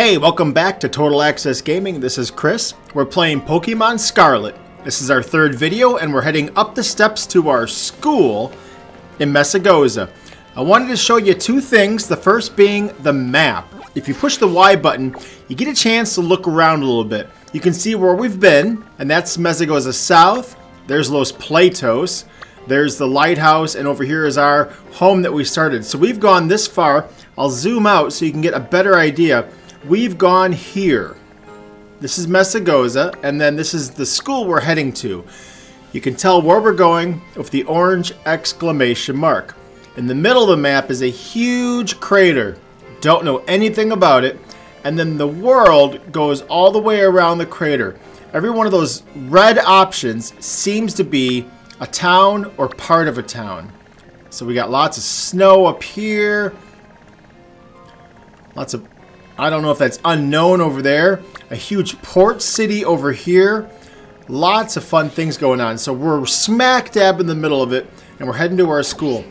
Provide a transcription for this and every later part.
Hey, welcome back to Total Access Gaming. This is Chris. We're playing Pokemon Scarlet. This is our third video and we're heading up the steps to our school in Messagoza. I wanted to show you two things, the first being the map. If you push the Y button, you get a chance to look around a little bit. You can see where we've been, and that's Messagoza South. There's Los Platos. There's the lighthouse, and over here is our home that we started. So we've gone this far. I'll zoom out so you can get a better idea. We've gone here. This is Messagoza, and then this is the school we're heading to. You can tell where we're going with the orange exclamation mark. In the middle of the map is a huge crater. Don't know anything about it. And then the world goes all the way around the crater. Every one of those red options seems to be a town or part of a town. So we got lots of snow up here. Lots of, I don't know if that's unknown over there. A huge port city over here. Lots of fun things going on. So we're smack dab in the middle of it, and we're heading to our school.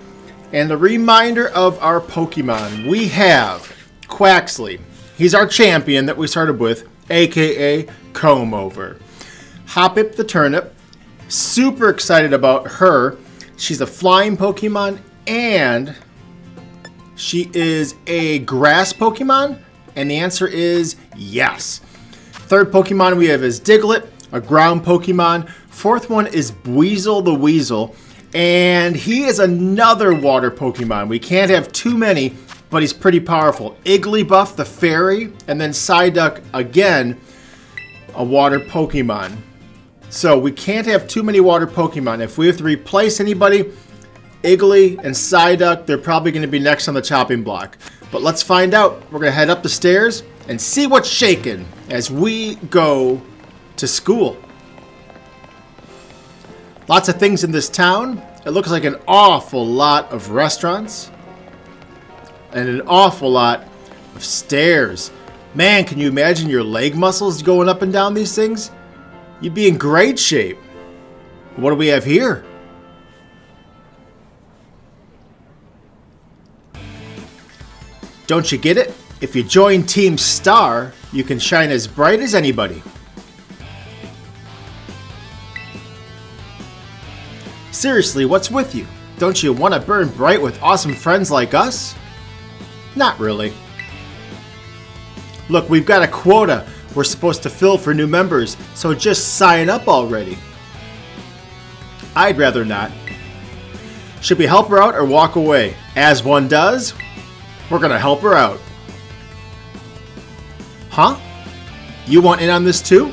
And a reminder of our Pokemon. We have Quaxley. He's our champion that we started with, aka Comb Over. Hoppip the Turnip. Super excited about her. She's a flying Pokemon and she is a grass Pokemon. And the answer is yes. Third Pokemon we have is Diglett, a ground Pokemon. Fourth one is Buizel the Weasel. And he is another water Pokemon. We can't have too many, but he's pretty powerful. Igglybuff the fairy, and then Psyduck again, a water Pokemon. So we can't have too many water Pokemon. If we have to replace anybody, Iggly and Psyduck, they're probably going to be next on the chopping block. But let's find out. We're going to head up the stairs and see what's shaking as we go to school. Lots of things in this town. It looks like an awful lot of restaurants and an awful lot of stairs. Man, can you imagine your leg muscles going up and down these things? You'd be in great shape. What do we have here? Don't you get it? If you join Team Star, you can shine as bright as anybody. Seriously, what's with you? Don't you want to burn bright with awesome friends like us? Not really. Look, we've got a quota we're supposed to fill for new members, so just sign up already. I'd rather not. Should we help her out or walk away? As one does, we're gonna help her out. Huh? You want in on this too?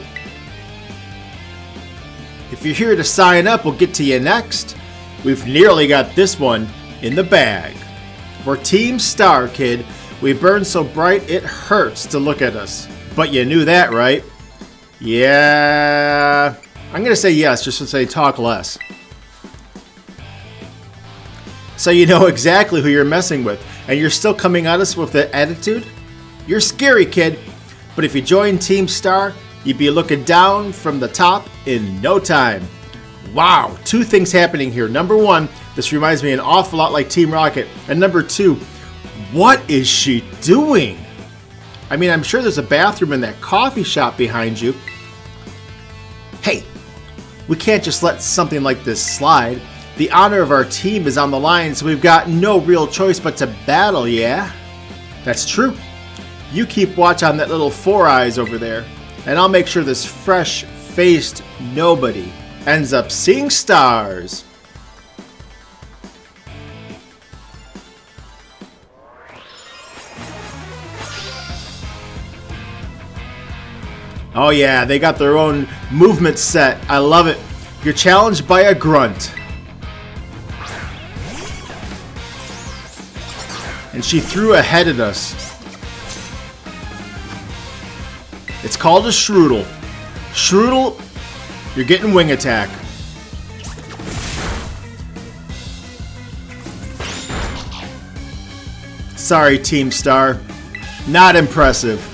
If you're here to sign up, we'll get to you next. We've nearly got this one in the bag. We're Team Star, kid. We burn so bright it hurts to look at us. But you knew that, right? Yeah. I'm going to say yes, just to say talk less. So you know exactly who you're messing with, and you're still coming at us with that attitude? You're scary, kid. But if you join Team Star, you'd be looking down from the top in no time. Wow, two things happening here. Number one, this reminds me an awful lot like Team Rocket. And number two, what is she doing? I mean, I'm sure there's a bathroom in that coffee shop behind you. Hey, we can't just let something like this slide. The honor of our team is on the line, so we've got no real choice but to battle, yeah? That's true. You keep watch on that little Four Eyes over there, and I'll make sure this fresh-faced nobody ends up seeing stars. Oh yeah, they got their own movement set. I love it. You're challenged by a grunt. And she threw ahead at us. It's called a Shroodle. Shroodle, you're getting wing attack. Sorry, Team Star. Not impressive.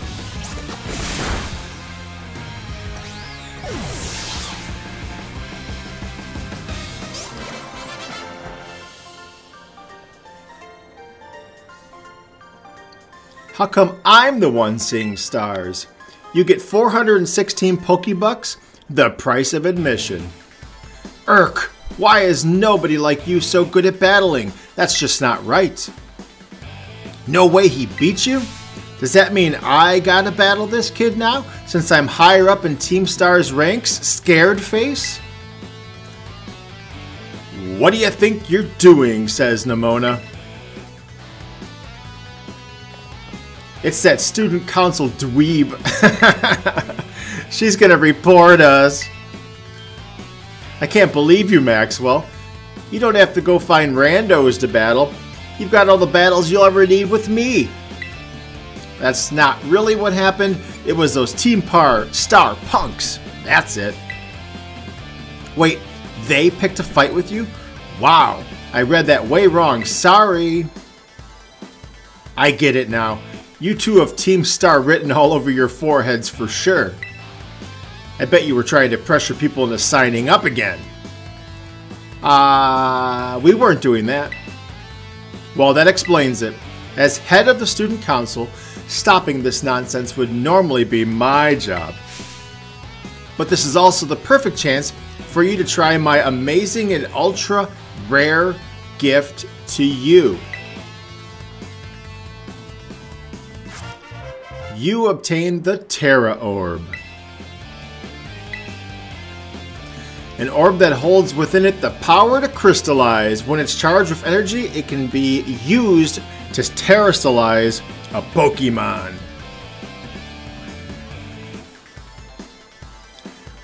How come I'm the one seeing stars? You get 416 Pokebucks, the price of admission. Urk, why is nobody like you so good at battling? That's just not right. No way he beat you? Does that mean I gotta battle this kid now, since I'm higher up in Team Star's ranks, scared face? What do you think you're doing, says Nimona. It's that student council dweeb. She's gonna report us. I can't believe you, Maxwell. You don't have to go find randos to battle. You've got all the battles you'll ever need with me. That's not really what happened. It was those Team Star punks. That's it. Wait, they picked a fight with you? Wow, I read that way wrong. Sorry. I get it now. You two have Team Star written all over your foreheads for sure. I bet you were trying to pressure people into signing up again. We weren't doing that. Well, that explains it. As head of the student council, stopping this nonsense would normally be my job. But this is also the perfect chance for you to try my amazing and ultra rare gift to you. You obtained the Terra Orb. An orb that holds within it the power to crystallize. When it's charged with energy, it can be used to terrestrialize a Pokemon.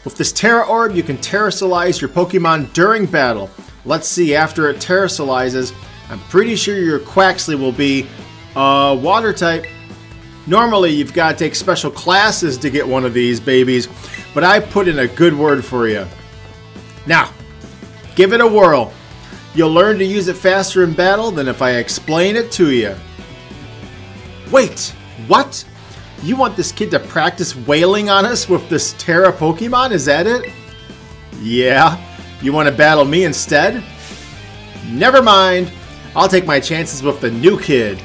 With this Terra Orb, you can terrestrialize your Pokemon during battle. Let's see, after it terrestrializes, I'm pretty sure your Quaxley will be water type. Normally, you've got to take special classes to get one of these babies, but I put in a good word for you. Now, give it a whirl. You'll learn to use it faster in battle than if I explain it to you. Wait, what? You want this kid to practice wailing on us with this Terra Pokemon? Is that it? Yeah? You want to battle me instead? Never mind. I'll take my chances with the new kid.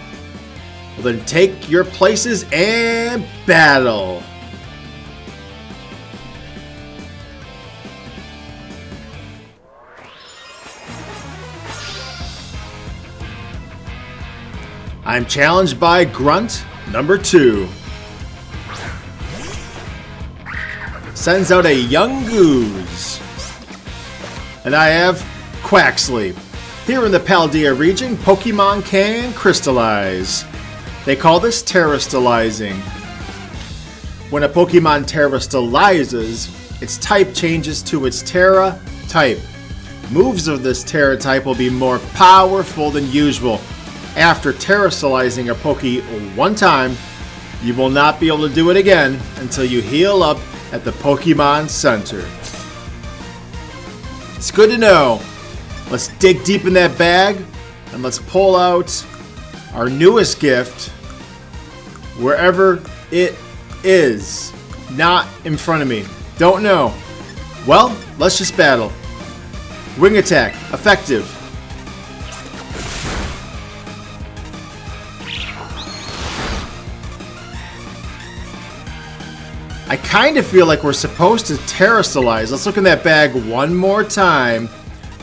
Well, then take your places and battle. I'm challenged by Grunt number 2. Sends out a young Goose. And I have Quaxley. Here in the Paldea region, Pokemon can crystallize. They call this terrestrializing. When a Pokemon terrestrializes, its type changes to its Terra type. Moves of this Terra type will be more powerful than usual. After terrestrializing a Poke one time, you will not be able to do it again until you heal up at the Pokemon Center. It's good to know. Let's dig deep in that bag and let's pull out our newest gift wherever it is. Not in front of me. Don't know. Well, let's just battle. Wing attack. Effective. I kind of feel like we're supposed to terrestrialize. Let's look in that bag one more time.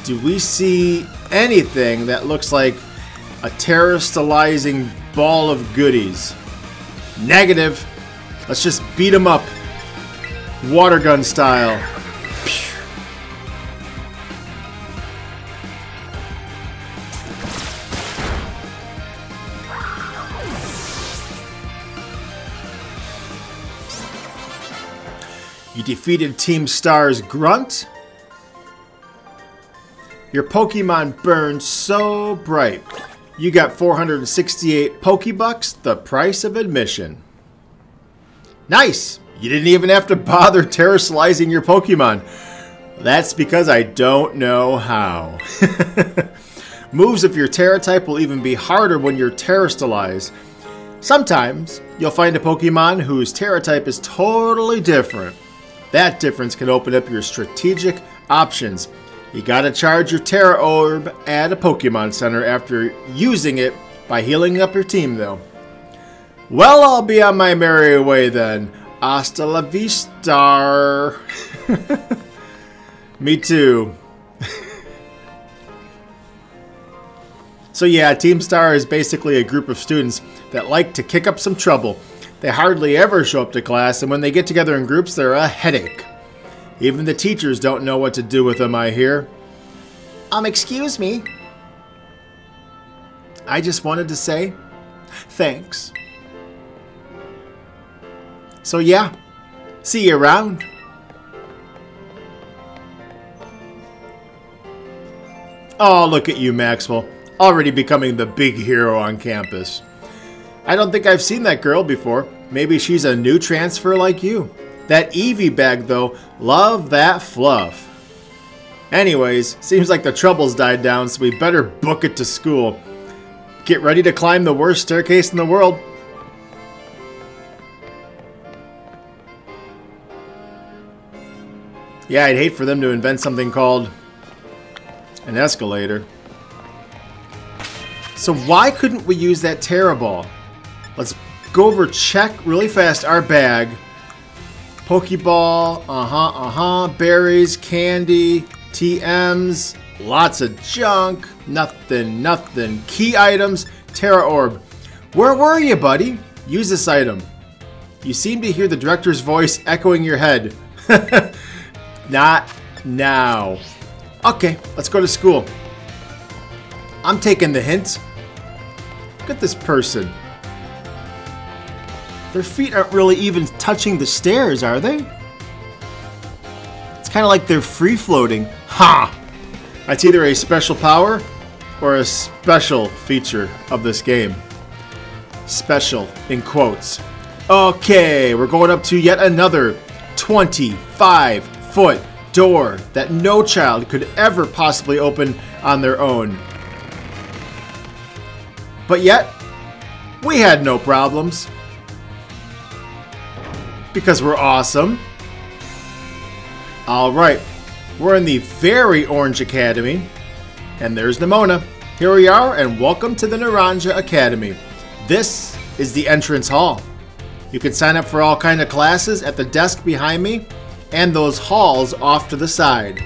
Do we see anything that looks like a terrestrializing ball of goodies? Negative. Let's just beat them up. Water gun style. You defeated Team Star's Grunt. Your Pokemon burned so bright. You got 468 Pokebucks, the price of admission. Nice! You didn't even have to bother terrestrializing your Pokemon. That's because I don't know how. Moves of your Terra type will even be harder when you're terrestrialized. Sometimes, you'll find a Pokemon whose Terra type is totally different. That difference can open up your strategic options. You gotta charge your Terra Orb at a Pokemon Center after using it by healing up your team though. Well, I'll be on my merry way then. Hasta la vista. Me too. So yeah, Team Star is basically a group of students that like to kick up some trouble. They hardly ever show up to class, and when they get together in groups, they're a headache. Even the teachers don't know what to do with them, I hear. Excuse me. I just wanted to say thanks. So yeah, see you around. Oh, look at you, Maxwell. Already becoming the big hero on campus. I don't think I've seen that girl before. Maybe she's a new transfer like you. That Eevee bag, though, love that fluff. Anyways, seems like the trouble's died down, so we better book it to school. Get ready to climb the worst staircase in the world. Yeah, I'd hate for them to invent something called an escalator. So why couldn't we use that Terra Ball? Let's go over, check really fast our bag. Pokeball, berries, candy, TMs, lots of junk, nothing. Key items, Terra Orb. Where were you, buddy? Use this item. You seem to hear the director's voice echoing your head. Not now. Okay, let's go to school. I'm taking the hint. Look at this person. Their feet aren't really even touching the stairs, are they? It's kind of like they're free-floating. Ha! That's either a special power or a special feature of this game. Special, in quotes. Okay, we're going up to yet another 25-foot door that no child could ever possibly open on their own. But yet, we had no problems. Because we're awesome. Alright, we're in the very orange academy. And there's Nimona. Here we are, and welcome to the Naranja Academy. This is the entrance hall. You can sign up for all kind of classes at the desk behind me, and those halls off to the side.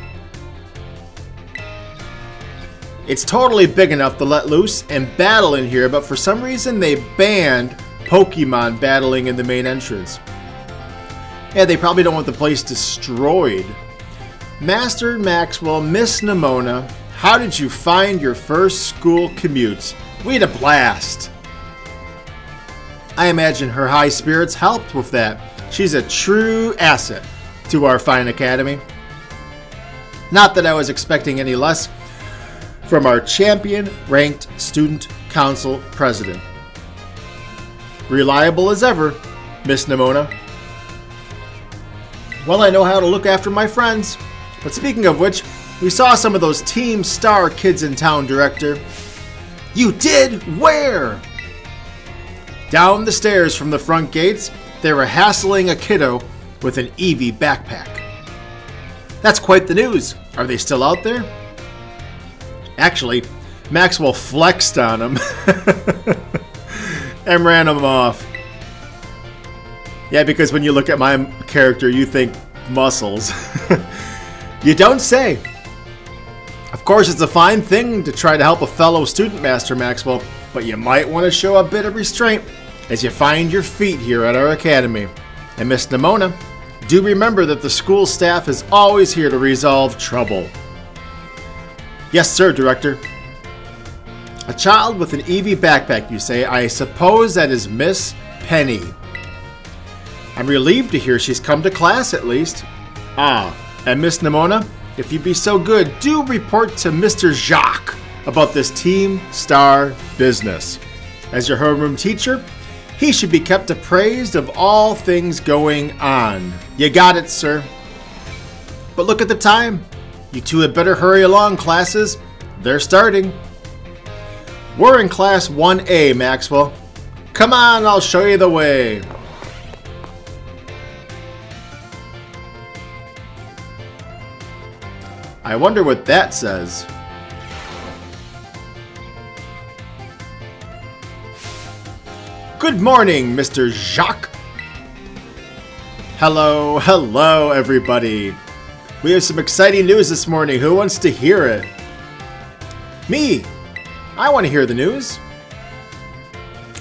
It's totally big enough to let loose and battle in here, but for some reason they banned Pokemon battling in the main entrance. Yeah, they probably don't want the place destroyed. Master Maxwell, Miss Nimona, how did you find your first school commute? We had a blast. I imagine her high spirits helped with that. She's a true asset to our fine academy. Not that I was expecting any less from our champion-ranked student council president. Reliable as ever, Miss Nimona. Well, I know how to look after my friends. But speaking of which, we saw some of those Team Star kids in town, Director. You did? Where? Down the stairs from the front gates, they were hassling a kiddo with an Eevee backpack. That's quite the news. Are they still out there? Actually, Maxwell flexed on him and ran him off. Yeah, because when you look at my character, you think muscles. You don't say. Of course, it's a fine thing to try to help a fellow student, Master Maxwell, but you might want to show a bit of restraint as you find your feet here at our academy. And Miss Nimona, do remember that the school staff is always here to resolve trouble. Yes, sir, Director. A child with an Eevee backpack, you say. I suppose that is Miss Penny. I'm relieved to hear she's come to class at least. Ah, and Miss Nimona, if you'd be so good, do report to Mr. Jacques about this Team Star business. As your homeroom teacher, he should be kept appraised of all things going on. You got it, sir. But look at the time. You two had better hurry along, classes. They're starting. We're in Class 1A, Maxwell. Come on, I'll show you the way. I wonder what that says. Good morning, Mr. Jacques. Hello, hello, everybody. We have some exciting news this morning. Who wants to hear it? Me. I want to hear the news.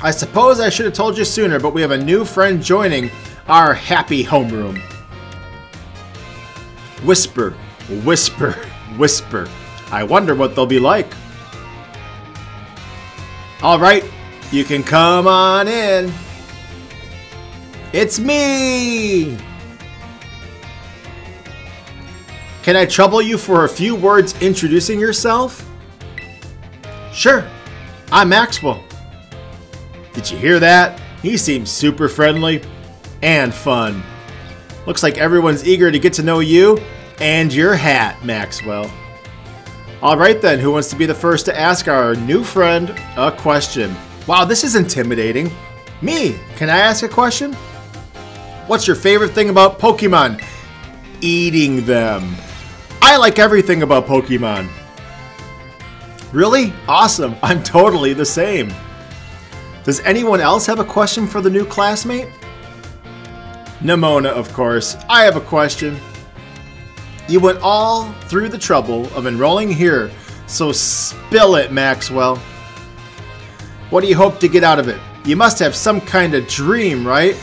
I suppose I should have told you sooner, but we have a new friend joining our happy homeroom. Whisper, whisper, whisper. I wonder what they'll be like. All right, you can come on in. It's me! Can I trouble you for a few words introducing yourself? Sure, I'm Maxwell. Did you hear that? He seems super friendly and fun. Looks like everyone's eager to get to know you and your hat, Maxwell. Alright then, who wants to be the first to ask our new friend a question? Wow, this is intimidating. Me, can I ask a question? What's your favorite thing about Pokemon? Eating them. I like everything about Pokemon. Really? Awesome. I'm totally the same. Does anyone else have a question for the new classmate? Nimona, of course. I have a question. You went all through the trouble of enrolling here, so spill it, Maxwell. What do you hope to get out of it? You must have some kind of dream, right?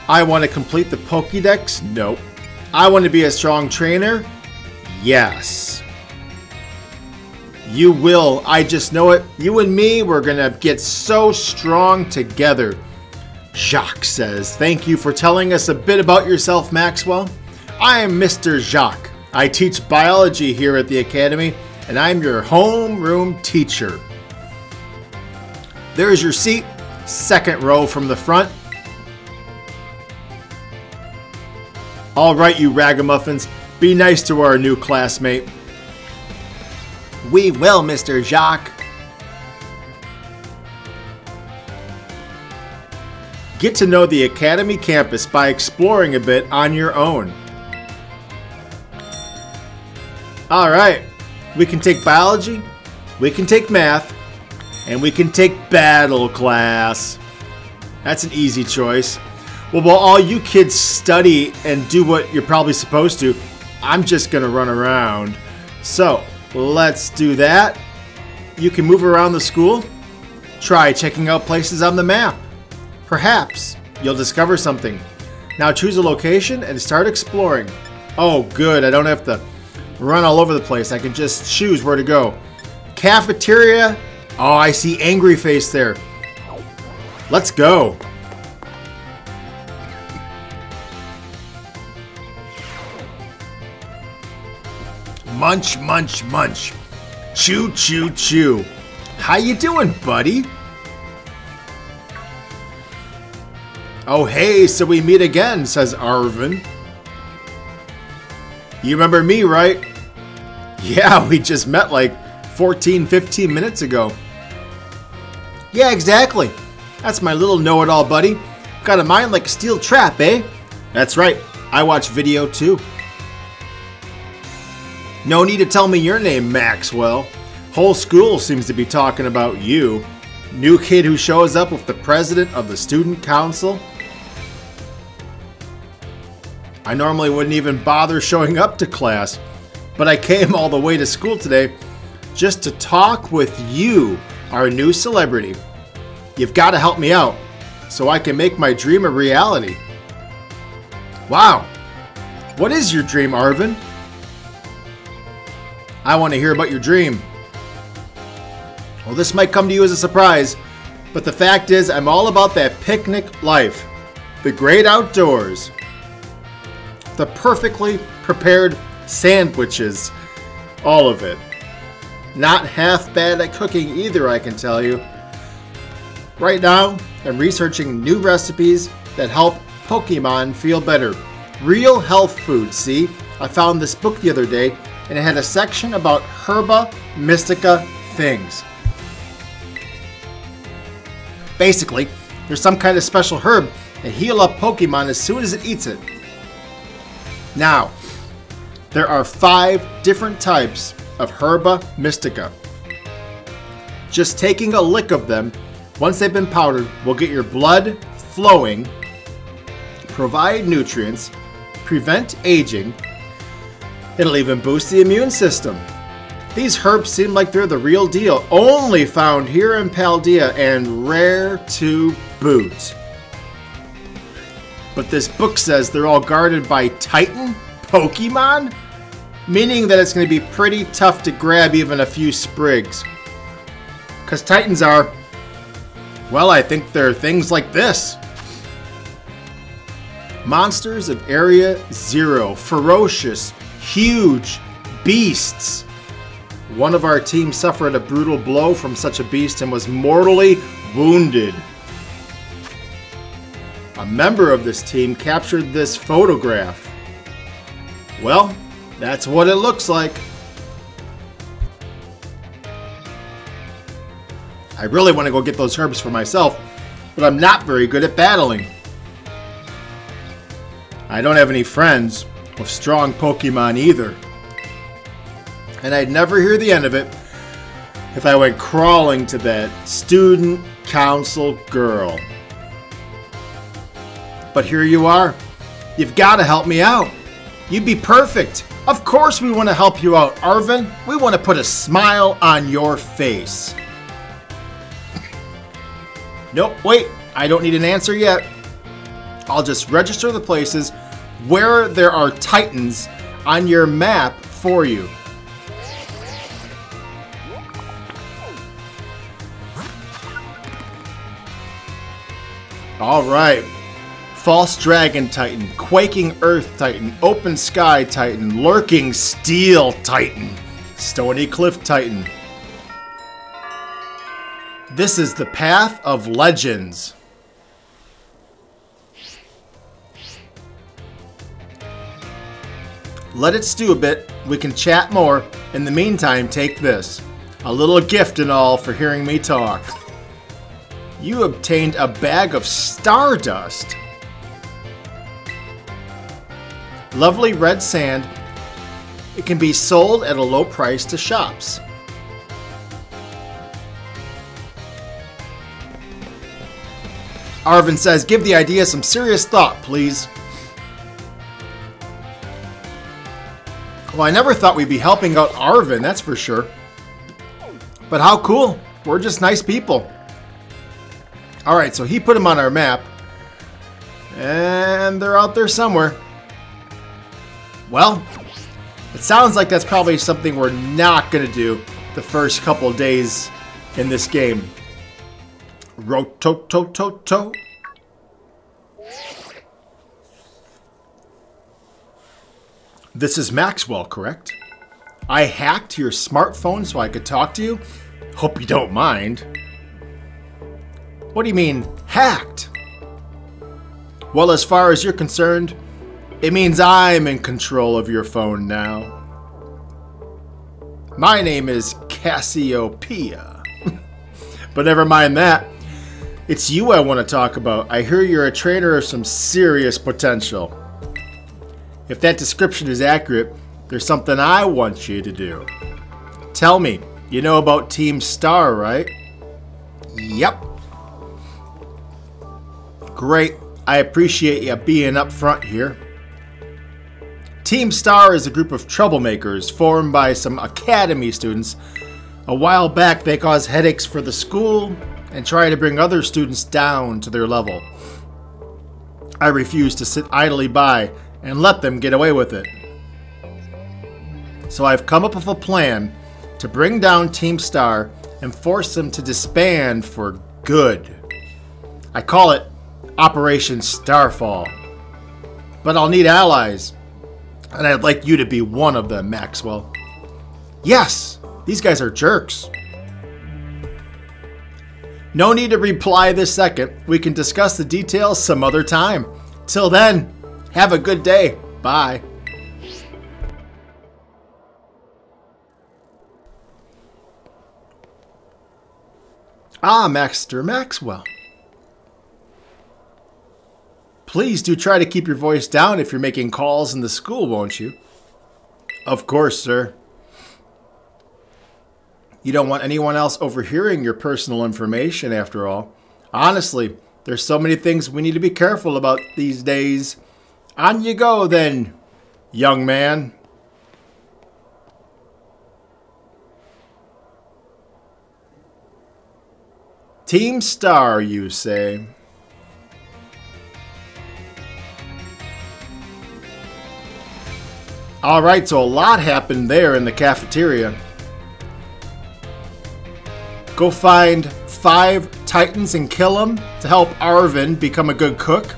I want to complete the Pokédex? Nope. I want to be a strong trainer? Yes. You will. I just know it. You and me, we're going to get so strong together. Jacques says, thank you for telling us a bit about yourself, Maxwell. I am Mr. Jacques. I teach biology here at the Academy, and I'm your homeroom teacher. There's your seat, second row from the front. All right, you ragamuffins, be nice to our new classmate. We will, Mr. Jacques. Get to know the Academy campus by exploring a bit on your own. All right, we can take biology, we can take math, and we can take battle class. That's an easy choice. Well, while all you kids study and do what you're probably supposed to, I'm just gonna run around. So, let's do that. You can move around the school. Try checking out places on the map. Perhaps you'll discover something. Now choose a location and start exploring. Oh, good, I don't have to run all over the place. I can just choose where to go. Cafeteria. Oh, I see angry face there. Let's go. Munch, munch, munch. Chew, chew, chew. How you doing, buddy? Oh, hey, so we meet again, says Arvin. You remember me, right? Yeah, we just met like 14, 15 minutes ago. Yeah, exactly. That's my little know-it-all buddy. Got a mind like a steel trap, eh? That's right. I watch video too. No need to tell me your name, Maxwell. Whole school seems to be talking about you. New kid who shows up with the president of the student council. I normally wouldn't even bother showing up to class, but I came all the way to school today just to talk with you, our new celebrity. You've got to help me out so I can make my dream a reality. Wow. What is your dream, Arvin? I want to hear about your dream. Well, this might come to you as a surprise, but the fact is I'm all about that picnic life. The great outdoors. The perfectly prepared sandwiches. All of it. Not half bad at cooking either, I can tell you. Right now, I'm researching new recipes that help Pokemon feel better. Real health food, see? I found this book the other day, and it had a section about Herba Mystica things. Basically, there's some kind of special herb that heal up Pokemon as soon as it eats it. Now, there are 5 different types of Herba Mystica. Just taking a lick of them Once they've been powdered, we'll get your blood flowing, provide nutrients, prevent aging. It'll even boost the immune system. These herbs seem like they're the real deal, only found here in Paldea and rare to boot. But this book says they're all guarded by Titan Pokemon? Meaning that it's going to be pretty tough to grab even a few sprigs. Because Titans are, well, I think they're things like this. Monsters of Area Zero. Ferocious, huge beasts. One of our team suffered a brutal blow from such a beast and was mortally wounded. A member of this team captured this photograph. Well, that's what it looks like. I really want to go get those herbs for myself, but I'm not very good at battling. I don't have any friends with strong Pokemon either. And I'd never hear the end of it if I went crawling to that student council girl. But here you are. You've got to help me out. You'd be perfect. Of course we want to help you out, Arvin. We want to put a smile on your face. Nope, wait. I don't need an answer yet. I'll just register the places where there are Titans on your map for you. Alright. False Dragon Titan, Quaking Earth Titan, Open Sky Titan, Lurking Steel Titan, Stony Cliff Titan. This is the Path of Legends. Let it stew a bit. We can chat more. In the meantime, take this. A little gift and all for hearing me talk. You obtained a bag of Stardust. Lovely red sand. It can be sold at a low price to shops. Arvin says, give the idea some serious thought, please. Well, I never thought we'd be helping out Arvin, that's for sure. But how cool. We're just nice people. Alright, so he put them on our map. And they're out there somewhere. Well, it sounds like that's probably something we're not going to do the first couple days in this game. Rototototo. This is Maxwell, correct? I hacked your smartphone so I could talk to you? Hope you don't mind. What do you mean, hacked? Well, as far as you're concerned, it means I'm in control of your phone now. My name is Cassiopeia. But never mind that. It's you I want to talk about. I hear you're a trainer of some serious potential. If that description is accurate, there's something I want you to do. Tell me, you know about Team Star, right? Yep. Great. I appreciate you being up front here. Team Star is a group of troublemakers formed by some academy students. A while back, they caused headaches for the school and try to bring other students down to their level. I refuse to sit idly by and let them get away with it. So I've come up with a plan to bring down Team Star and force them to disband for good. I call it Operation Starfall. But I'll need allies, and I'd like you to be one of them, Maxwell. Yes, these guys are jerks. No need to reply this second. We can discuss the details some other time. Till then, have a good day. Bye. Ah, Master Maxwell. Please do try to keep your voice down if you're making calls in the school, won't you? Of course, sir. You don't want anyone else overhearing your personal information, after all. Honestly, there's so many things we need to be careful about these days. On you go, then, young man. Team Star, you say? Alright, so a lot happened there in the cafeteria. Go find 5 Titans and kill them to help Arvin become a good cook.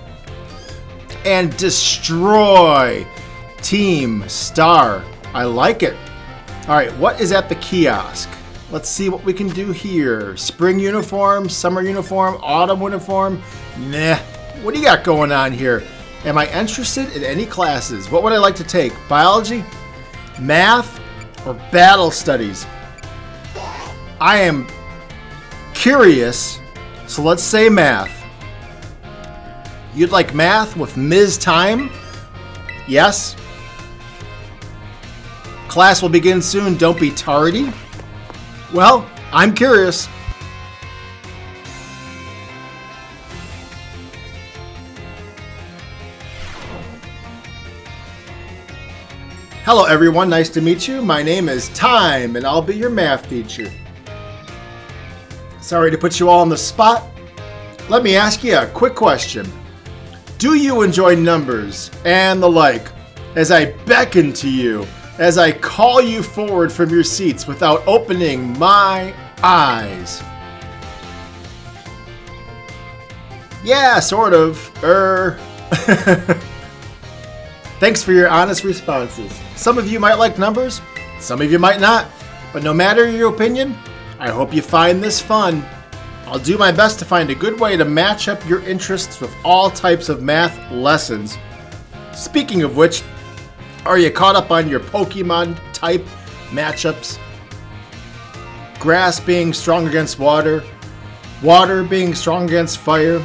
And destroy Team Star. I like it. Alright, what is at the kiosk? Let's see what we can do here. Spring uniform, summer uniform, autumn uniform. Nah, what do you got going on here? Am I interested in any classes? What would I like to take? Biology, math, or battle studies? I am curious, so let's say math. You'd like math with Ms. Time? Yes? Class will begin soon, don't be tardy. Well, I'm curious. Hello everyone, nice to meet you. My name is Time and I'll be your math teacher. Sorry to put you all on the spot. Let me ask you a quick question. Do you enjoy numbers and the like as I beckon to you, as I call you forward from your seats without opening my eyes? Yeah, sort of. Thanks for your honest responses. Some of you might like numbers, some of you might not, but no matter your opinion, I hope you find this fun. I'll do my best to find a good way to match up your interests with all types of math lessons. Speaking of which, are you caught up on your Pokemon type matchups? Grass being strong against water, water being strong against fire.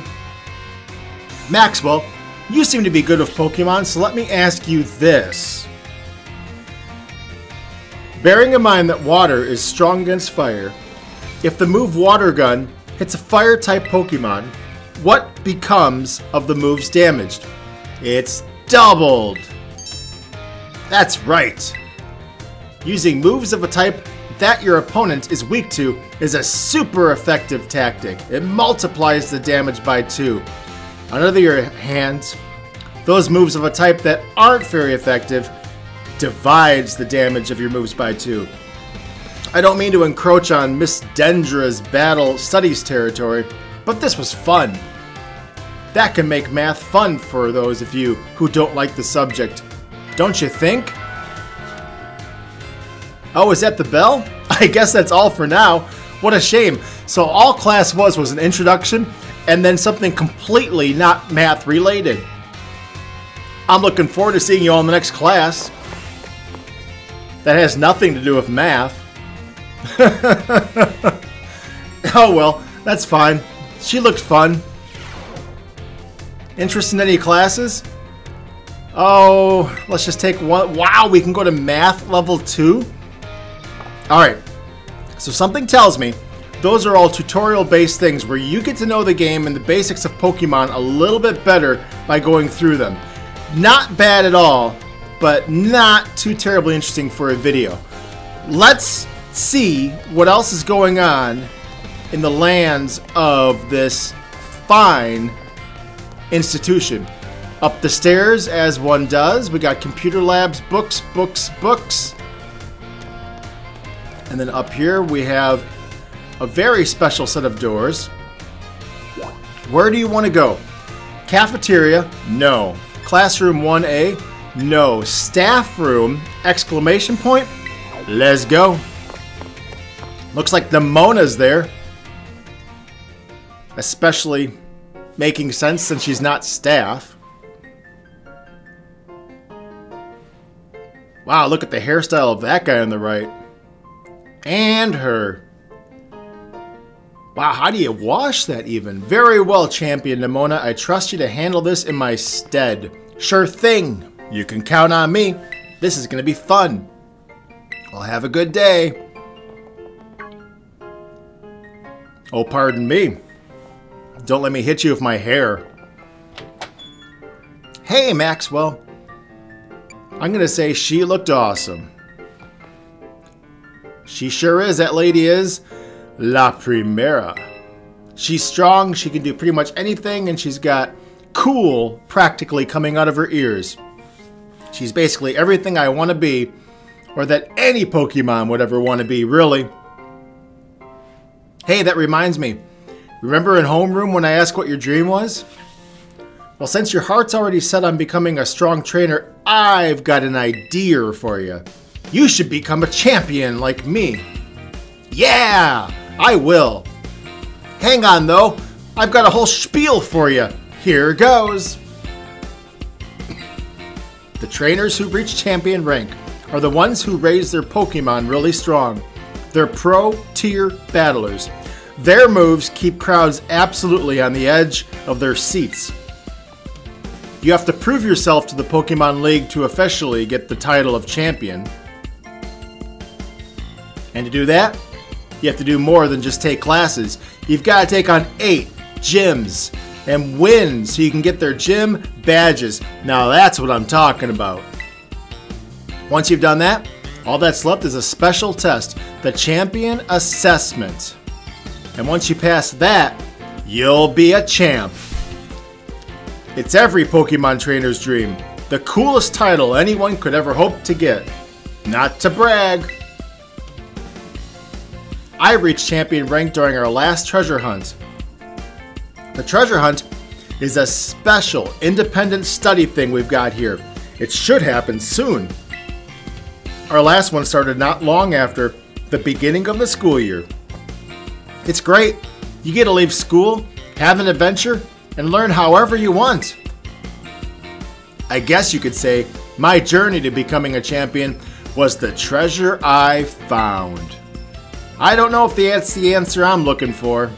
Maxwell, you seem to be good with Pokemon, so let me ask you this. Bearing in mind that water is strong against fire, if the move Water Gun hits a fire-type Pokemon, what becomes of the move's damage? It's doubled! That's right! Using moves of a type that your opponent is weak to is a super effective tactic. It multiplies the damage by 2. On the other hand, those moves of a type that aren't very effective divides the damage of your moves by 2. I don't mean to encroach on Miss Dendra's battle studies territory, but this was fun. That can make math fun for those of you who don't like the subject, don't you think? Oh, is that the bell? I guess that's all for now. What a shame. So all class was an introduction and then something completely not math related. I'm looking forward to seeing you all in the next class. That has nothing to do with math. Oh well, that's fine. She looked fun. Interest in any classes? Oh, let's just take one. Wow, we can go to math level 2? Alright, so something tells me those are all tutorial-based things where you get to know the game and the basics of Pokemon a little bit better by going through them. Not bad at all, but not too terribly interesting for a video. Let's see what else is going on in the lands of this fine institution. Up the stairs, as one does, we got computer labs, books, books, books. And then up here we have a very special set of doors. Where do you want to go? Cafeteria? No. Classroom 1A? No. Staff room? Exclamation point? Let's go. Looks like Nemona's there. Especially making sense since she's not staff. Wow, look at the hairstyle of that guy on the right. And her. Wow, how do you wash that even? Very well, Champion Nemona. I trust you to handle this in my stead. Sure thing. You can count on me. This is going to be fun. Well, have a good day. Oh, pardon me. Don't let me hit you with my hair. Hey, Maxwell. I'm gonna say she looked awesome. She sure is, that lady is. La Primera. She's strong, she can do pretty much anything, and she's got cool practically coming out of her ears. She's basically everything I want to be, or that any Pokemon would ever want to be, really. Hey, that reminds me. Remember in homeroom when I asked what your dream was? Well, since your heart's already set on becoming a strong trainer, I've got an idea for you. You should become a champion like me. Yeah, I will. Hang on, though. I've got a whole spiel for you. Here goes. The trainers who reach champion rank are the ones who raise their Pokemon really strong. They're pro-tier battlers. Their moves keep crowds absolutely on the edge of their seats. You have to prove yourself to the Pokemon League to officially get the title of champion. And to do that, you have to do more than just take classes. You've got to take on 8 gyms and win so you can get their gym badges. Now that's what I'm talking about. Once you've done that, all that's left is a special test, the Champion Assessment. And once you pass that, you'll be a champ. It's every Pokemon trainer's dream. The coolest title anyone could ever hope to get. Not to brag. I reached champion rank during our last treasure hunt. The treasure hunt is a special independent study thing we've got here. It should happen soon. Our last one started not long after the beginning of the school year. It's great. You get to leave school, have an adventure, and learn however you want. I guess you could say my journey to becoming a champion was the treasure I found. I don't know if that's the answer I'm looking for.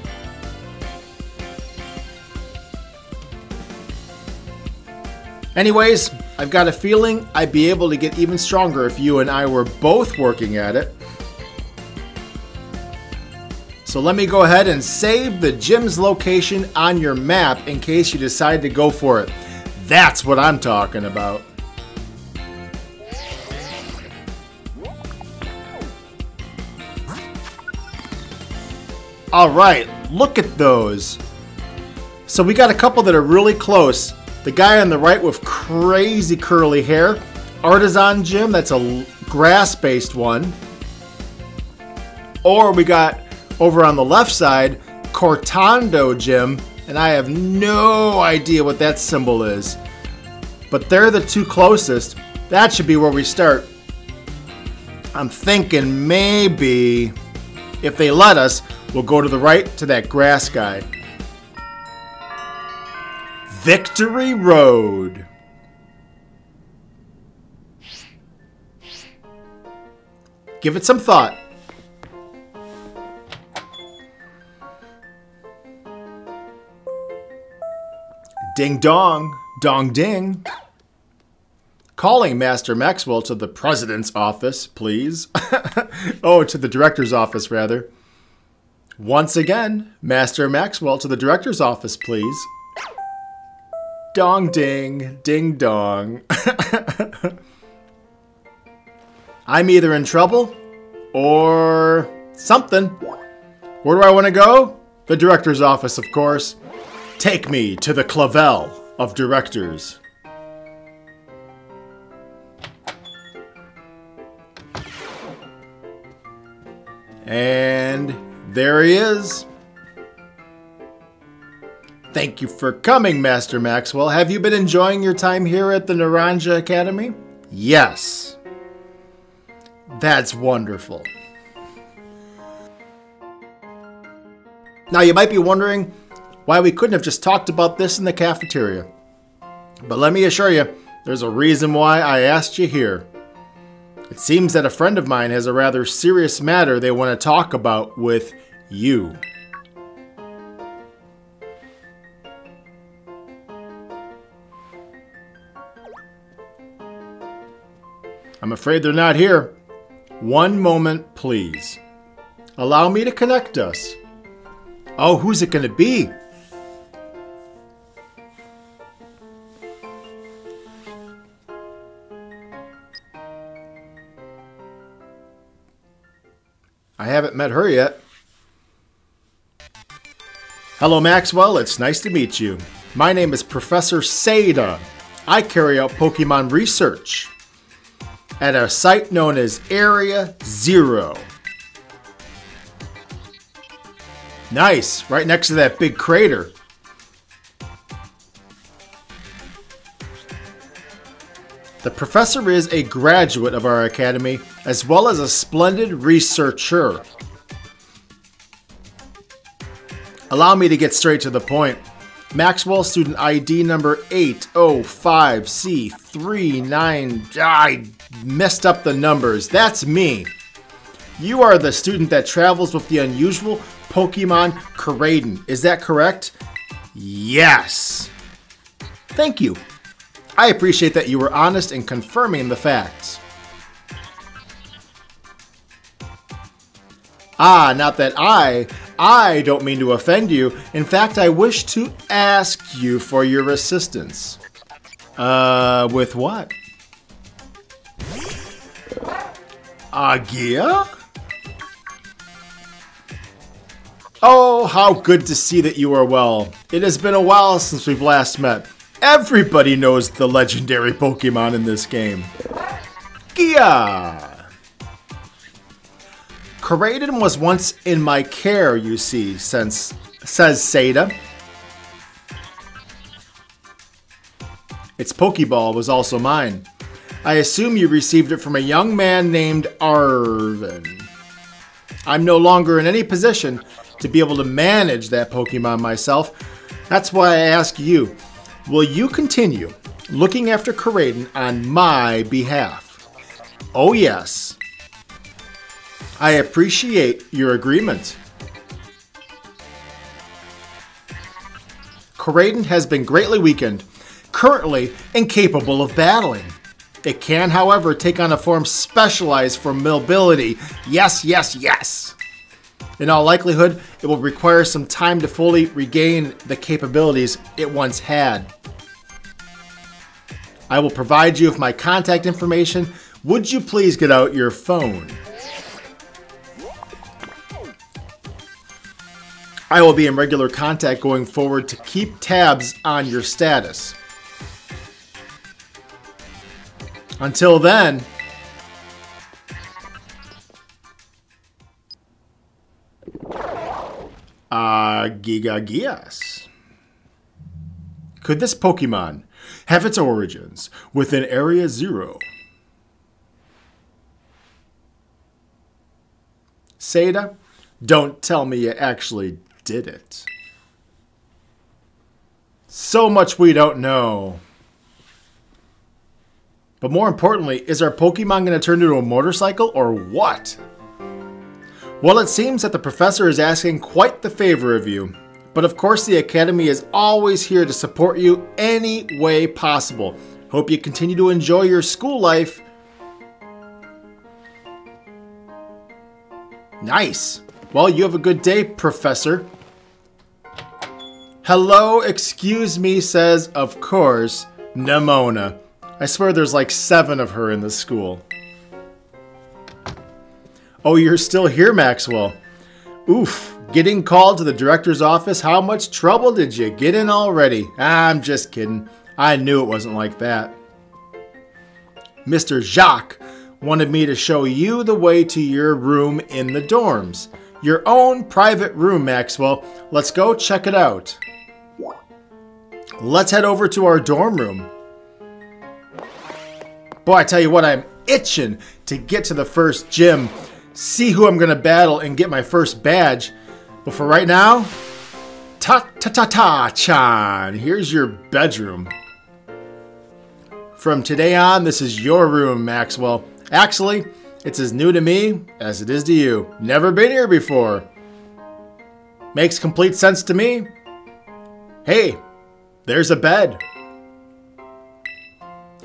Anyways, I've got a feeling I'd be able to get even stronger if you and I were both working at it. So let me go ahead and save the gym's location on your map in case you decide to go for it. That's what I'm talking about. Alright, look at those. So we got a couple that are really close. The guy on the right with crazy curly hair, Artisan Gym, that's a grass-based one. Or we got over on the left side, Cortando Gym, and I have no idea what that symbol is. But they're the two closest. That should be where we start. I'm thinking maybe, if they let us, we'll go to the right to that grass guy. Victory Road. Give it some thought. Ding dong, dong ding. Calling Master Maxwell to the president's office, please. Oh, to the director's office, rather. Once again, Master Maxwell to the director's office, please. Dong ding, ding dong. I'm either in trouble or something. Where do I want to go? The director's office, of course. Take me to the Clavel of Directors. And there he is. Thank you for coming, Master Maxwell. Have you been enjoying your time here at the Naranja Academy? Yes. That's wonderful. Now you might be wondering why we couldn't have just talked about this in the cafeteria. But let me assure you, there's a reason why I asked you here. It seems that a friend of mine has a rather serious matter they want to talk about with you. I'm afraid they're not here. One moment, please. Allow me to connect us. Oh, who's it going to be? I haven't met her yet. Hello, Maxwell. It's nice to meet you. My name is Professor Seda. I carry out Pokemon research at a site known as Area Zero. Nice, right next to that big crater. The professor is a graduate of our academy, as well as a splendid researcher. Allow me to get straight to the point. Maxwell student ID number 805C39. I messed up the numbers. That's me. You are the student that travels with the unusual Pokemon Koraidon. Is that correct? Yes. Thank you. I appreciate that you were honest in confirming the facts. Not that I don't mean to offend you. In fact, I wish to ask you for your assistance. With what? Agia? Oh, how good to see that you are well. It has been a while since we've last met. Everybody knows the legendary Pokemon in this game. Gia! Koraidon was once in my care, you see, says Seda. Its Pokeball was also mine. I assume you received it from a young man named Arvin. I'm no longer in any position to be able to manage that Pokemon myself. That's why I ask you, will you continue looking after Koraidon on my behalf? Oh yes. I appreciate your agreement. Koraidon has been greatly weakened, currently incapable of battling. It can, however, take on a form specialized for mobility. Yes, yes, yes. In all likelihood, it will require some time to fully regain the capabilities it once had. I will provide you with my contact information. Would you please get out your phone? I will be in regular contact going forward to keep tabs on your status. Until then, Gigagias. Could this Pokemon have its origins within Area Zero? Seda, don't tell me you actually did it. So much we don't know. But more importantly, is our Pokemon going to turn into a motorcycle or what? Well, it seems that the professor is asking quite the favor of you. But of course, the Academy is always here to support you any way possible. Hope you continue to enjoy your school life. Nice. Well, you have a good day, Professor. Hello, excuse me, says, of course, Nemona. I swear there's like 7 of her in this school. Oh, you're still here, Maxwell. Oof, getting called to the director's office. How much trouble did you get in already? I'm just kidding. I knew it wasn't like that. Mr. Jacques wanted me to show you the way to your room in the dorms. Your own private room, Maxwell. Let's go check it out. Let's head over to our dorm room. Boy, I tell you what, I'm itching to get to the first gym, see who I'm going to battle, and get my first badge. But for right now, ta-ta-ta-ta-chan, here's your bedroom. From today on, this is your room, Maxwell. Actually, it's as new to me as it is to you. Never been here before. Makes complete sense to me. Hey, there's a bed.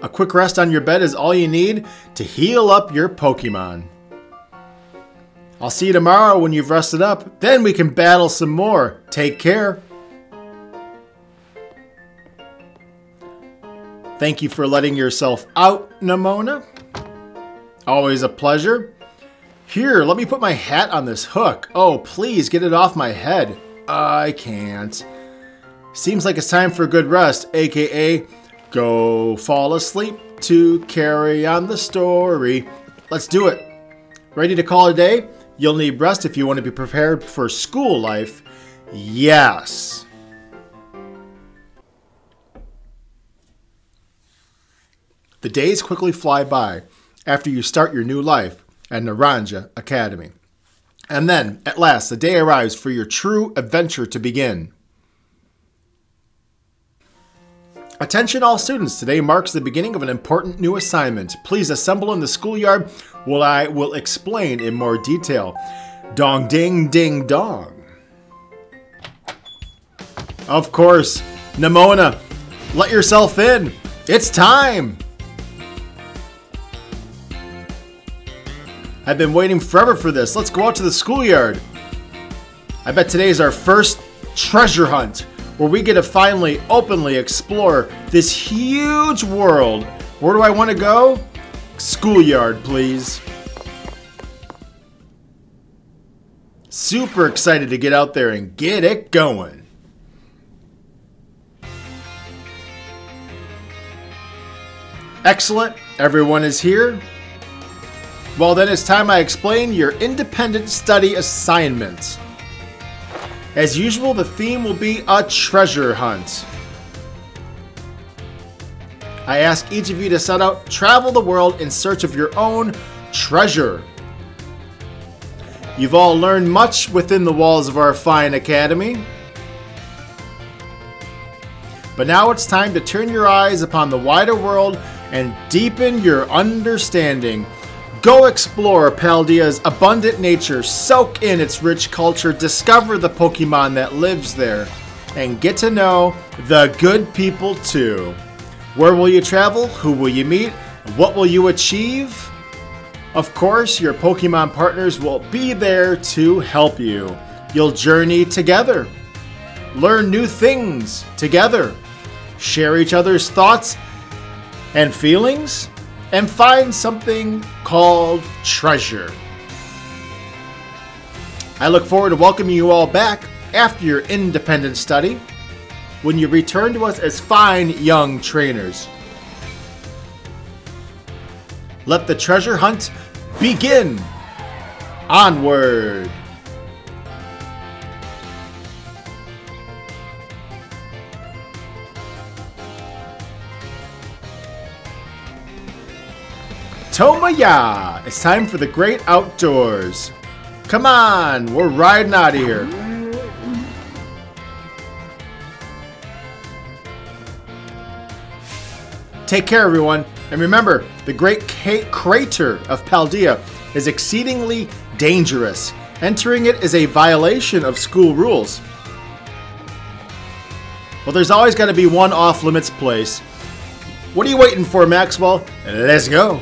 A quick rest on your bed is all you need to heal up your Pokemon. I'll see you tomorrow when you've rested up. Then we can battle some more. Take care. Thank you for letting yourself out, Nimona. Always a pleasure. Here, let me put my hat on this hook. Oh, please get it off my head. I can't. Seems like it's time for a good rest, aka go fall asleep to carry on the story. Let's do it. Ready to call it a day? You'll need rest if you want to be prepared for school life. Yes. The days quickly fly by after you start your new life at Naranja Academy. And then, at last, the day arrives for your true adventure to begin. Attention all students, today marks the beginning of an important new assignment. Please assemble in the schoolyard while I will explain in more detail. Dong ding ding dong. Of course, Nimona, let yourself in. It's time. I've been waiting forever for this. Let's go out to the schoolyard. I bet today is our first treasure hunt, where we get to finally openly explore this huge world. Where do I want to go? Schoolyard, please. Super excited to get out there and get it going. Excellent. Everyone is here. Well, then it's time I explain your independent study assignment. As usual, the theme will be a treasure hunt. I ask each of you to set out, travel the world in search of your own treasure. You've all learned much within the walls of our fine academy. But now it's time to turn your eyes upon the wider world and deepen your understanding. Go explore Paldea's abundant nature, soak in its rich culture, discover the Pokemon that lives there, and get to know the good people too. Where will you travel? Who will you meet? What will you achieve? Of course, your Pokemon partners will be there to help you. You'll journey together, learn new things together, share each other's thoughts and feelings, and find something called treasure. I look forward to welcoming you all back after your independent study when you return to us as fine young trainers. Let the treasure hunt begin! Onward! Tomaya! It's time for the great outdoors. Come on, we're riding out of here. Take care, everyone. And remember, the great crater of Paldea is exceedingly dangerous. Entering it is a violation of school rules. Well, there's always got to be one off-limits place. What are you waiting for, Maxwell? Let's go.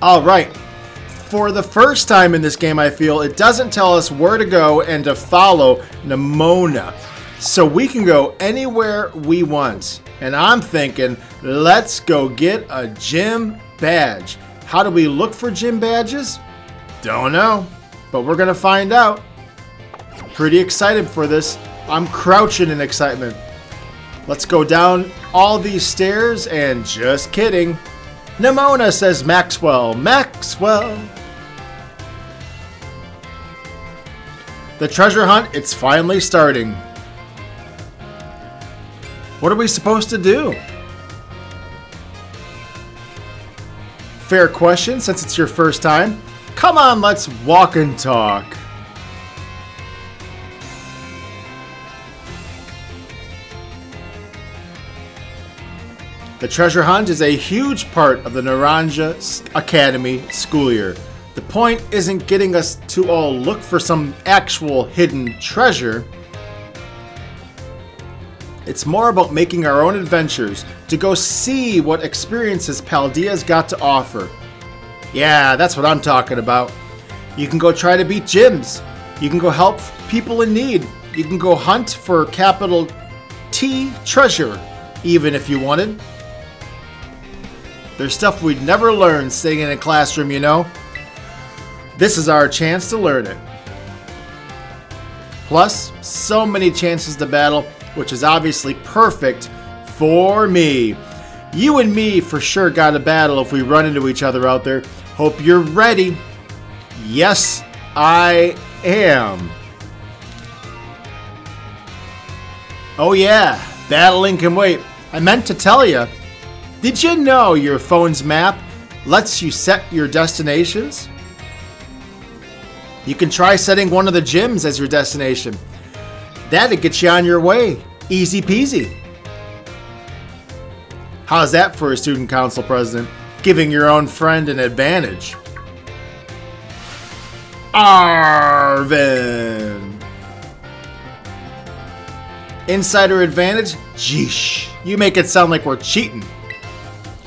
Alright, for the first time in this game, I feel, it doesn't tell us where to go and to follow Nimona. So we can go anywhere we want. And I'm thinking, let's go get a gym badge. How do we look for gym badges? Don't know, but we're going to find out. Pretty excited for this. I'm crouching in excitement. Let's go down all these stairs and just kidding. Nimona, says Maxwell. Maxwell! The treasure hunt, it's finally starting. What are we supposed to do? Fair question, since it's your first time. Come on, let's walk and talk. The treasure hunt is a huge part of the Naranja Academy school year. The point isn't getting us to all look for some actual hidden treasure. It's more about making our own adventures, to go see what experiences Paldea's got to offer. Yeah, that's what I'm talking about. You can go try to beat gyms. You can go help people in need. You can go hunt for capital T treasure, even if you wanted. There's stuff we'd never learn sitting in a classroom, you know. This is our chance to learn it. Plus, so many chances to battle, which is obviously perfect for me. You and me for sure got a battle if we run into each other out there. Hope you're ready. Yes, I am. Oh yeah, battling can wait. I meant to tell you. Did you know your phone's map lets you set your destinations? You can try setting one of the gyms as your destination. That'll get you on your way. Easy peasy. How's that for a student council president? Giving your own friend an advantage. Arvin. Insider advantage? Jeesh. You make it sound like we're cheating.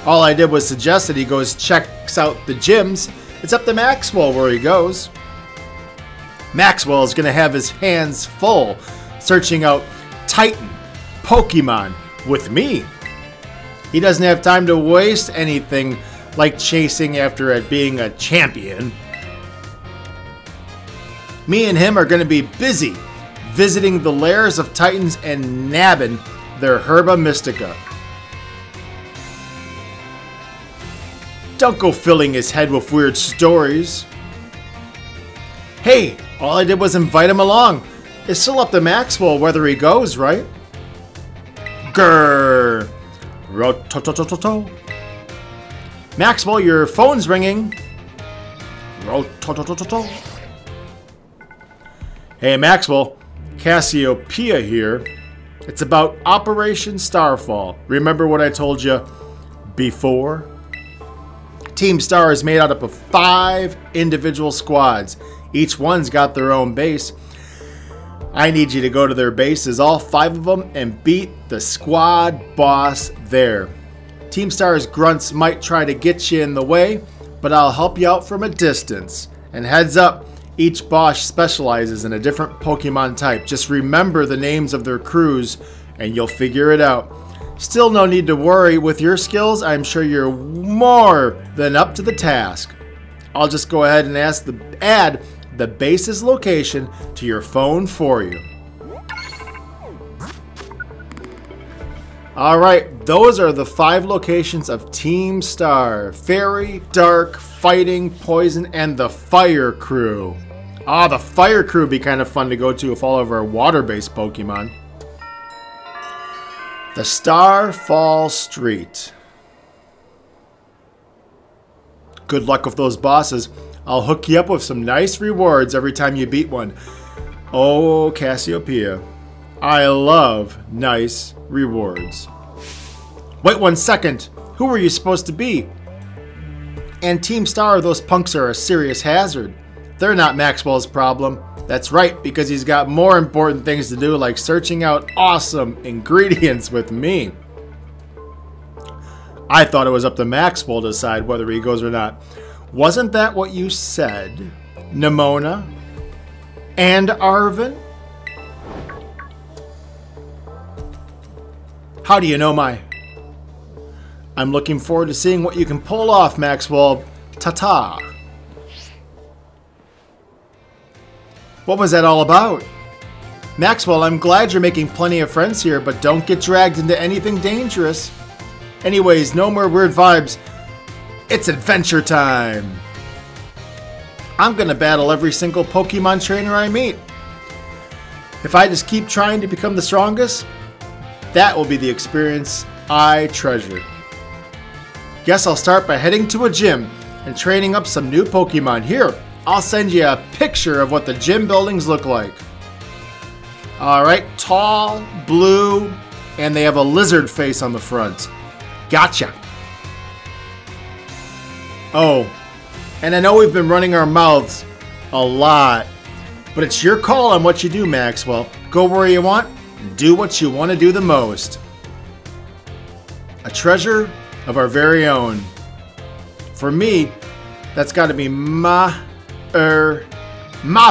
All I did was suggest that he goes checks out the gyms. It's up to Maxwell where he goes. Maxwell is going to have his hands full searching out Titan Pokemon with me. He doesn't have time to waste anything like chasing after it being a champion. Me and him are going to be busy visiting the lairs of Titans and nabbing their Herba Mystica. Don't go filling his head with weird stories. Hey, all I did was invite him along. It's still up to Maxwell whether he goes, right? Grrr. Ro-to-to-to-to-to. Maxwell, your phone's ringing. Ro-to-to-to-to-to. Hey, Maxwell. Cassiopeia here. It's about Operation Starfall. Remember what I told you before? Team Star is made out of 5 individual squads. Each one's got their own base. I need you to go to their bases, all 5 of them, and beat the squad boss there. Team Star's grunts might try to get you in the way, but I'll help you out from a distance. And heads up, each boss specializes in a different Pokemon type. Just remember the names of their crews, and you'll figure it out. Still no need to worry. With your skills, I'm sure you're more than up to the task. I'll just go ahead and add the base's location to your phone for you. Alright, those are the 5 locations of Team Star. Fairy, Dark, Fighting, Poison, and the Fire Crew. Ah, the Fire Crew would be kind of fun to go to with all of our water-based Pokemon. The Starfall Street. Good luck with those bosses. I'll hook you up with some nice rewards every time you beat one. Oh, Cassiopeia. I love nice rewards. Wait 1 second. Who were you supposed to be? And Team Star, those punks are a serious hazard. They're not Maxwell's problem. That's right, because he's got more important things to do, like searching out awesome ingredients with me. I thought it was up to Maxwell to decide whether he goes or not. Wasn't that what you said, Nimona and Arvin? How do you know my... I'm looking forward to seeing what you can pull off, Maxwell. Ta-ta. What was that all about? Maxwell, I'm glad you're making plenty of friends here, but don't get dragged into anything dangerous. Anyways, no more weird vibes. It's adventure time. I'm gonna battle every single Pokemon trainer I meet. If I just keep trying to become the strongest, that will be the experience I treasure. Guess I'll start by heading to a gym and training up some new Pokemon. Here, I'll send you a picture of what the gym buildings look like. Alright, tall, blue, and they have a lizard face on the front. Gotcha. Oh, and I know we've been running our mouths a lot, but it's your call on what you do, Maxwell. Go where you want, do what you want to do the most. A treasure of our very own. For me, that's got to be my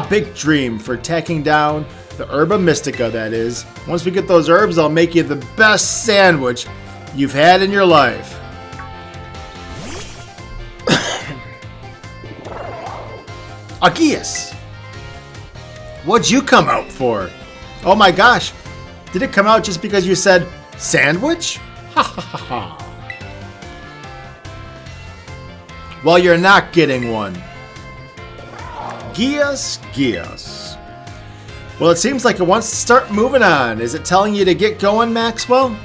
big dream for taking down the Herba Mystica, that is. Once we get those herbs, I'll make you the best sandwich you've had in your life. Agius, what'd you come out for? Oh my gosh, did it come out just because you said sandwich? Ha ha ha ha. Well, you're not getting one. Gias. Well, it seems like it wants to start moving on. Is it telling you to get going, Maxwell?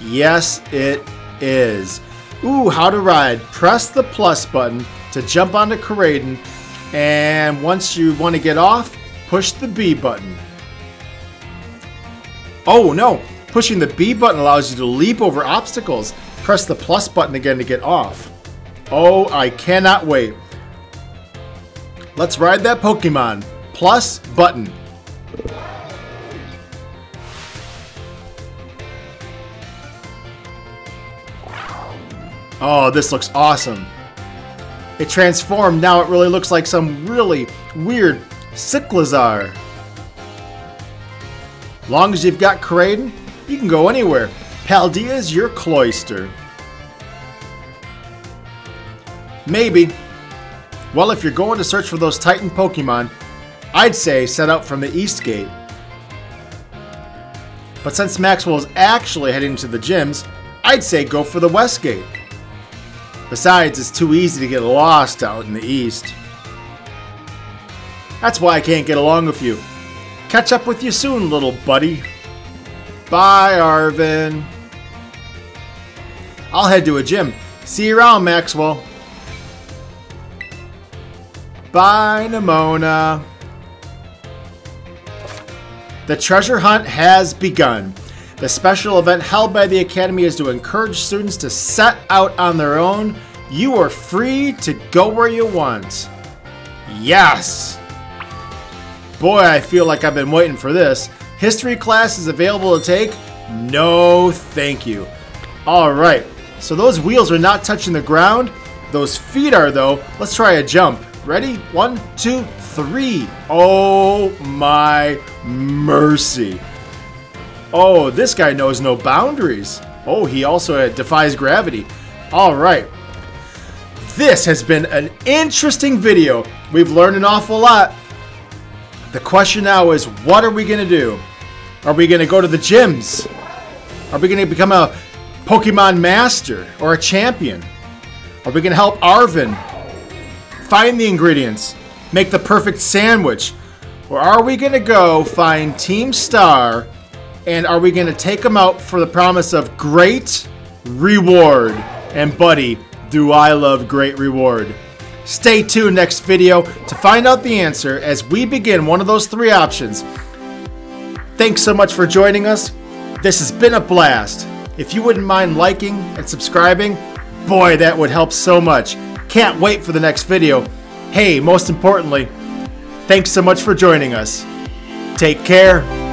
Yes, it is. Ooh, how to ride. Press the plus button to jump onto Kraden, and once you want to get off, push the B button. Oh no, pushing the B button allows you to leap over obstacles. Press the plus button again to get off. Oh, I cannot wait. Let's ride that Pokemon. Plus button. Oh, this looks awesome. It transformed. Now it really looks like some really weird Cyclizar. Long as you've got Kraden, you can go anywhere. Paldea's your cloister. Maybe. Well, if you're going to search for those Titan Pokemon, I'd say set out from the East Gate. But since Maxwell is actually heading to the gyms, I'd say go for the West Gate. Besides, it's too easy to get lost out in the East. That's why I can't get along with you. Catch up with you soon, little buddy. Bye, Arvin. I'll head to a gym. See you around, Maxwell. Bye, Nimona. The treasure hunt has begun. The special event held by the Academy is to encourage students to set out on their own. You are free to go where you want. Yes! Boy, I feel like I've been waiting for this. History class is available to take? No, thank you. Alright, so those wheels are not touching the ground. Those feet are, though. Let's try a jump. Ready? 1, 2, 3. Oh my mercy. Oh, this guy knows no boundaries. Oh, he also defies gravity. Alright. This has been an interesting video. We've learned an awful lot. The question now is, what are we going to do? Are we going to go to the gyms? Are we going to become a Pokemon Master or a champion? Are we going to help Arvin find the ingredients, make the perfect sandwich? Or are we going to go find Team Star, and are we going to take them out for the promise of great reward? And buddy, do I love great reward. Stay tuned next video to find out the answer as we begin one of those 3 options. Thanks so much for joining us. This has been a blast. If you wouldn't mind liking and subscribing, boy, that would help so much. Can't wait for the next video. Hey, most importantly, thanks so much for joining us. Take care.